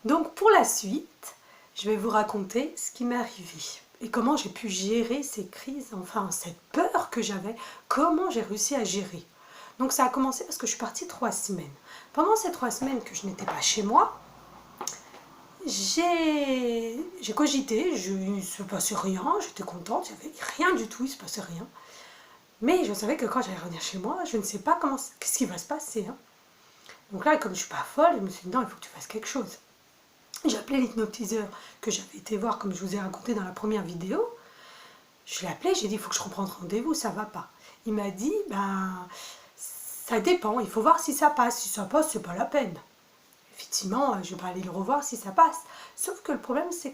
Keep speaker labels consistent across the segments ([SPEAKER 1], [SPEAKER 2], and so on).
[SPEAKER 1] Donc pour la suite, je vais vous raconter ce qui m'est arrivé et comment j'ai pu gérer ces crises, enfin cette peur que j'avais, comment j'ai réussi à gérer. Donc ça a commencé parce que je suis partie 3 semaines. Pendant ces 3 semaines que je n'étais pas chez moi, j'ai cogité, il ne se passait rien, j'étais contente, il n'y avait rien du tout, il ne se passait rien. Mais je savais que quand j'allais revenir chez moi, je ne sais pas qu'est-ce qui va se passer. Donc là, comme je ne suis pas folle, je me suis dit non, il faut que tu fasses quelque chose. J'ai appelé l'hypnotiseur que j'avais été voir, comme je vous ai raconté dans la première vidéo. Je l'ai appelé, j'ai dit il faut que je reprenne rendez-vous, ça va pas. Il m'a dit ça dépend, il faut voir si ça passe. Si ça passe, c'est pas la peine. Effectivement, je vais pas aller le revoir si ça passe. Sauf que le problème, c'est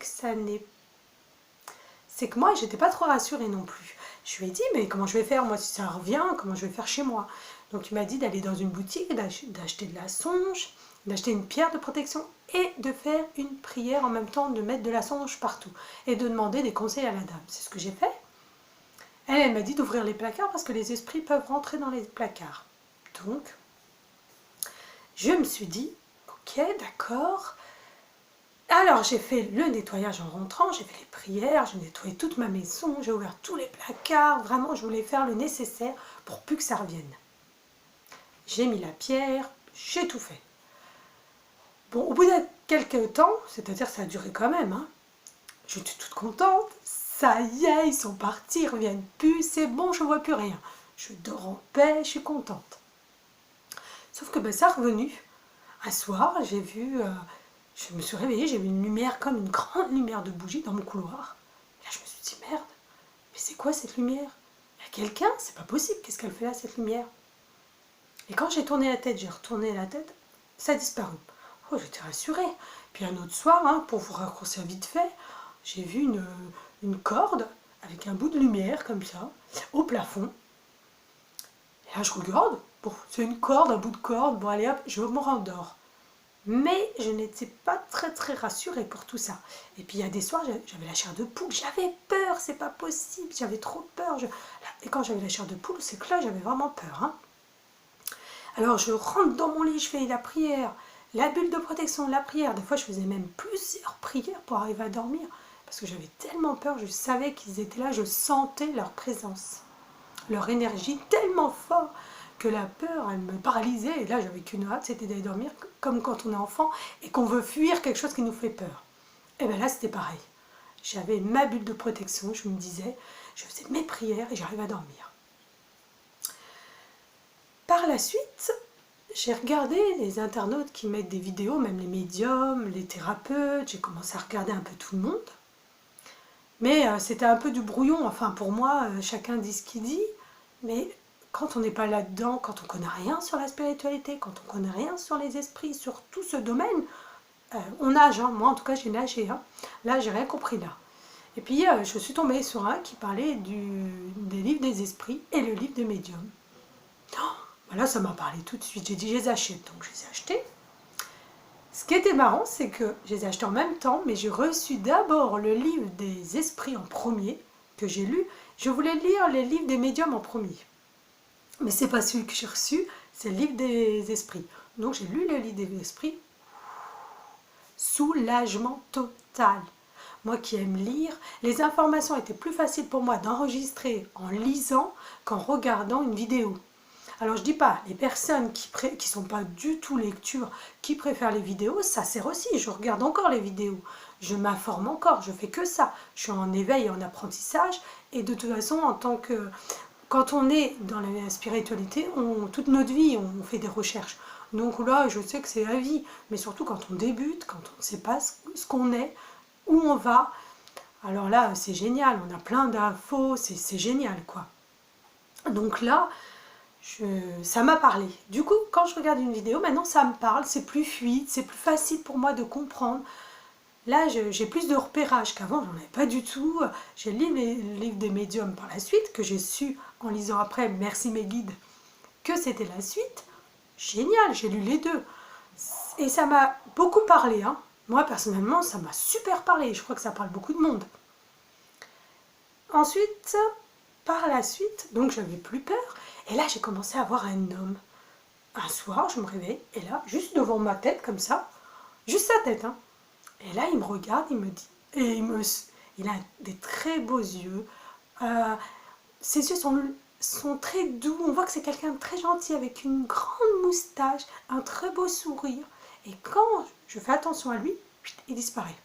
[SPEAKER 1] que moi, j'étais pas trop rassurée non plus. Je lui ai dit, mais comment je vais faire moi si ça revient, comment je vais faire chez moi? Donc il m'a dit d'aller dans une boutique, d'acheter de la songe, d'acheter une pierre de protection et de faire une prière en même temps, de mettre de la songe partout et de demander des conseils à la dame. C'est ce que j'ai fait. Elle m'a dit d'ouvrir les placards parce que les esprits peuvent rentrer dans les placards. Donc, je me suis dit, ok, d'accord. Alors j'ai fait le nettoyage en rentrant, j'ai fait les prières, j'ai nettoyé toute ma maison, j'ai ouvert tous les placards, vraiment je voulais faire le nécessaire pour plus que ça revienne. J'ai mis la pierre, j'ai tout fait. Bon, au bout de quelques temps, c'est-à-dire ça a duré quand même, j'étais toute contente, ça y est, ils sont partis, ils reviennent plus, c'est bon, je vois plus rien. Je dors en paix, je suis contente. Sauf que ça est revenu. Un soir, j'ai vu... je me suis réveillée, j'ai vu une lumière comme une grande lumière de bougie dans mon couloir. Et là, je me suis dit, merde, mais c'est quoi cette lumière? Il y a quelqu'un? C'est pas possible, qu'est-ce qu'elle fait là, cette lumière? Et quand j'ai tourné la tête, j'ai retourné la tête, ça a disparu. Oh, j'étais rassurée. Puis un autre soir, pour vous raccourcir vite fait, j'ai vu une corde avec un bout de lumière comme ça, au plafond. Et là, je regarde, bon, c'est une corde, un bout de corde, bon allez hop, je me rendors. Mais je n'étais pas très rassurée pour tout ça. Et puis il y a des soirs, j'avais la chair de poule, j'avais peur, c'est pas possible, j'avais trop peur. Et quand j'avais la chair de poule, c'est que là, j'avais vraiment peur. Alors je rentre dans mon lit, je fais la prière, la bulle de protection, la prière. Des fois, je faisais même plusieurs prières pour arriver à dormir. Parce que j'avais tellement peur, je savais qu'ils étaient là, je sentais leur présence. Leur énergie tellement forte que la peur, elle me paralysait. Et là, j'avais qu'une hâte, c'était d'aller dormir, comme quand on est enfant et qu'on veut fuir quelque chose qui nous fait peur. Et bien là, c'était pareil. J'avais ma bulle de protection, je me disais, je faisais mes prières et j'arrivais à dormir. Par la suite, j'ai regardé les internautes qui mettent des vidéos, même les médiums, les thérapeutes, j'ai commencé à regarder un peu tout le monde. Mais c'était un peu du brouillon, enfin pour moi, chacun dit ce qu'il dit, mais quand on n'est pas là-dedans, quand on ne connaît rien sur la spiritualité, quand on ne connaît rien sur les esprits, sur tout ce domaine, on nage, moi en tout cas j'ai nagé, là j'ai rien compris là. Et puis je suis tombée sur un qui parlait des livres des esprits et le livre des médiums. Voilà, ça m'a parlé tout de suite, j'ai dit je les achète, donc je les ai achetés. Ce qui était marrant, c'est que je les ai achetés en même temps, mais j'ai reçu d'abord le livre des esprits en premier, que j'ai lu. Je voulais lire les livres des médiums en premier. Mais c'est pas celui que j'ai reçu, c'est le livre des esprits. Donc j'ai lu le livre des esprits. Soulagement total. Moi qui aime lire, les informations étaient plus faciles pour moi d'enregistrer en lisant qu'en regardant une vidéo. Alors je dis pas, les personnes qui sont pas du tout lecture, qui préfèrent les vidéos, ça sert aussi, je regarde encore les vidéos, je m'informe encore, je fais que ça, je suis en éveil et en apprentissage, et de toute façon, quand on est dans la spiritualité, toute notre vie, on fait des recherches. Donc là, je sais que c'est la vie, mais surtout quand on débute, quand on ne sait pas ce qu'on est, où on va, alors là, c'est génial, on a plein d'infos, c'est génial, quoi. Donc là, ça m'a parlé. Du coup, quand je regarde une vidéo, maintenant ça me parle, c'est plus fluide, c'est plus facile pour moi de comprendre. Là, j'ai plus de repérage qu'avant, j'en avais pas du tout. J'ai lu les livres des médiums par la suite, que j'ai su en lisant après, merci mes guides, que c'était la suite. Génial, j'ai lu les deux. Et ça m'a beaucoup parlé. Moi, personnellement, ça m'a super parlé. Je crois que ça parle beaucoup de monde. Ensuite, par la suite, donc j'avais plus peur. Et là, j'ai commencé à voir un homme. Un soir, je me réveille, et là, juste devant ma tête, comme ça, juste sa tête, Et là, il me regarde, il me dit, et il a des très beaux yeux. Ses yeux sont très doux. On voit que c'est quelqu'un de très gentil avec une grande moustache, un très beau sourire. Et quand je fais attention à lui, il disparaît.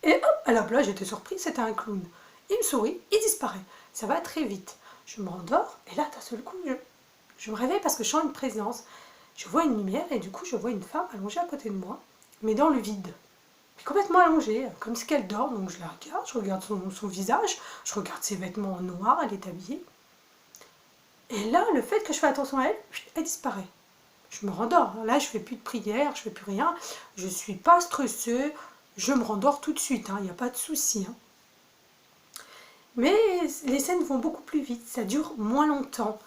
[SPEAKER 1] Et hop, alors là, j'étais surprise, c'était un clown. Il me sourit, il disparaît. Ça va très vite. Je me rendors et là, d'un seul coup, je me réveille parce que je sens une présence. Je vois une lumière et du coup, je vois une femme allongée à côté de moi, mais dans le vide. Puis complètement allongée, comme si elle dort. Donc je regarde son visage, je regarde ses vêtements noirs, elle est habillée. Et là, le fait que je fais attention à elle, elle disparaît. Je me rendors. Là, je fais plus de prière, je fais plus rien. Je suis pas stressée. Je me rendors tout de suite. Il n'y a pas de souci. Mais les scènes vont beaucoup plus vite. Ça dure moins longtemps.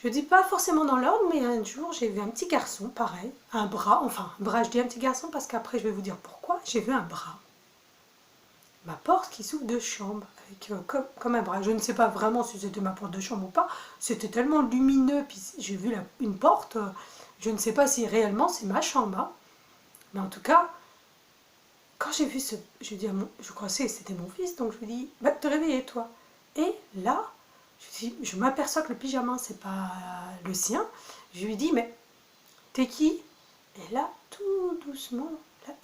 [SPEAKER 1] Je dis pas forcément dans l'ordre, mais un jour, j'ai vu un petit garçon, pareil. Un bras, enfin, un bras, je dis un petit garçon parce qu'après, je vais vous dire pourquoi. J'ai vu un bras. Ma porte qui s'ouvre de chambre, avec, comme un bras. Je ne sais pas vraiment si c'était ma porte de chambre ou pas. C'était tellement lumineux, puis j'ai vu une porte. Je ne sais pas si réellement c'est ma chambre. Mais en tout cas, quand j'ai vu je dis je crois que c'était mon fils, donc je lui dis, va te réveiller toi. Et là, je m'aperçois que le pyjama, c'est pas le sien. Je lui dis, mais t'es qui? Et là, tout doucement, là,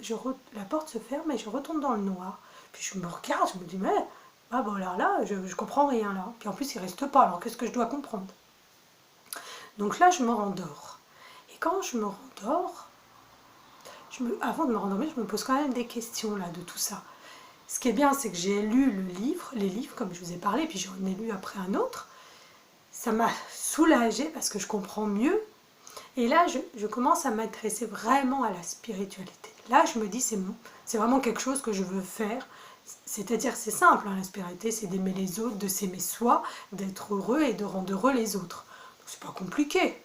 [SPEAKER 1] la porte se ferme et je retourne dans le noir. Puis je me regarde, je me dis, mais ah bon là, je comprends rien là. Puis en plus, il reste pas, alors qu'est-ce que je dois comprendre? Donc là, je me rendors. Et quand je me rendors, avant de me rendormir, je me pose quand même des questions là de tout ça. Ce qui est bien, c'est que j'ai lu les livres, comme je vous ai parlé, puis j'en ai lu après un autre. Ça m'a soulagée parce que je comprends mieux. Et là, je commence à m'intéresser vraiment à la spiritualité. Là, je me dis, c'est vraiment quelque chose que je veux faire. C'est-à-dire, c'est simple, la spiritualité, c'est d'aimer les autres, de s'aimer soi, d'être heureux et de rendre heureux les autres. Donc, c'est pas compliqué.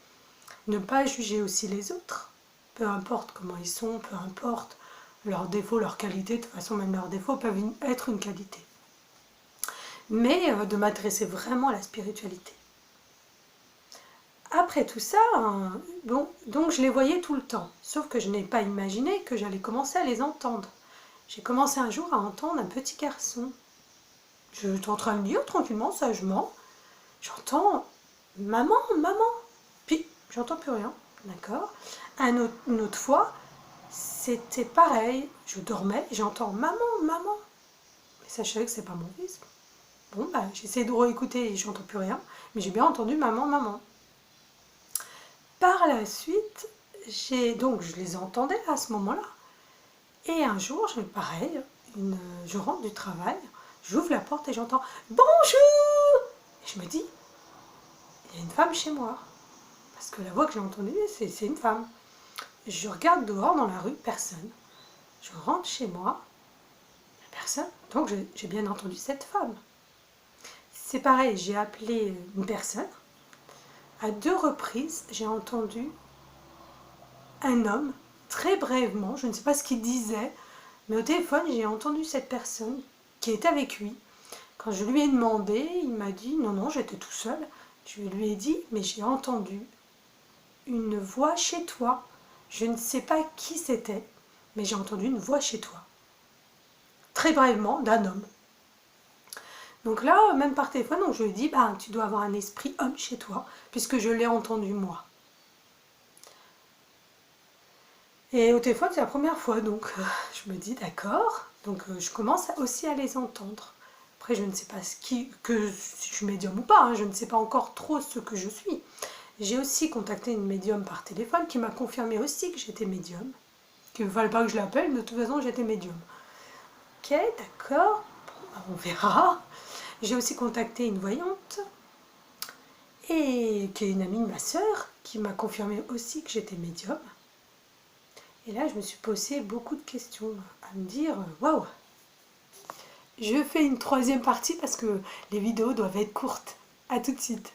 [SPEAKER 1] Ne pas juger aussi les autres. Peu importe comment ils sont, peu importe leurs défauts, leurs qualités, de toute façon même leurs défauts peuvent être une qualité. Mais de m'adresser vraiment à la spiritualité. Après tout ça, bon, donc je les voyais tout le temps, sauf que je n'ai pas imaginé que j'allais commencer à les entendre. J'ai commencé un jour à entendre un petit garçon. Je suis en train de lire tranquillement, sagement, j'entends « maman, maman », puis j'entends plus rien, d'accord. Une autre fois, c'était pareil, je dormais, j'entends « maman, maman ». Mais ça, je savais que c'est pas mon fils. Bon, bah, j'essaie de réécouter et j'entends plus rien, mais j'ai bien entendu « maman, maman ». Par la suite, donc je les entendais à ce moment-là. Et un jour, pareil, je rentre du travail, j'ouvre la porte et j'entends « bonjour !» Et je me dis, il y a une femme chez moi. Parce que la voix que j'ai entendue, c'est une femme. Je regarde dehors dans la rue, personne. Je rentre chez moi, personne. Donc j'ai bien entendu cette femme. C'est pareil, j'ai appelé une personne. À 2 reprises, j'ai entendu un homme, très brièvement, je ne sais pas ce qu'il disait, mais au téléphone, j'ai entendu cette personne qui était avec lui. Quand je lui ai demandé, il m'a dit, non, non, j'étais tout seul. Je lui ai dit, mais j'ai entendu une voix chez toi. Je ne sais pas qui c'était, mais j'ai entendu une voix chez toi. Très brièvement, d'un homme. Donc là, même par téléphone, donc je lui ai dit, bah, tu dois avoir un esprit homme chez toi, puisque je l'ai entendu moi. Et au téléphone, c'est la première fois, donc je me dis d'accord. Donc je commence aussi à les entendre. Après, je ne sais pas si je suis médium ou pas, je ne sais pas encore trop ce que je suis. J'ai aussi contacté une médium par téléphone qui m'a confirmé aussi que j'étais médium. Qu'il ne fallait pas que je l'appelle, de toute façon, j'étais médium. Ok, d'accord, on verra. J'ai aussi contacté une voyante, et qui est une amie de ma sœur, qui m'a confirmé aussi que j'étais médium. Et là, je me suis posé beaucoup de questions, à me dire, waouh. Je fais une 3e partie parce que les vidéos doivent être courtes. À tout de suite.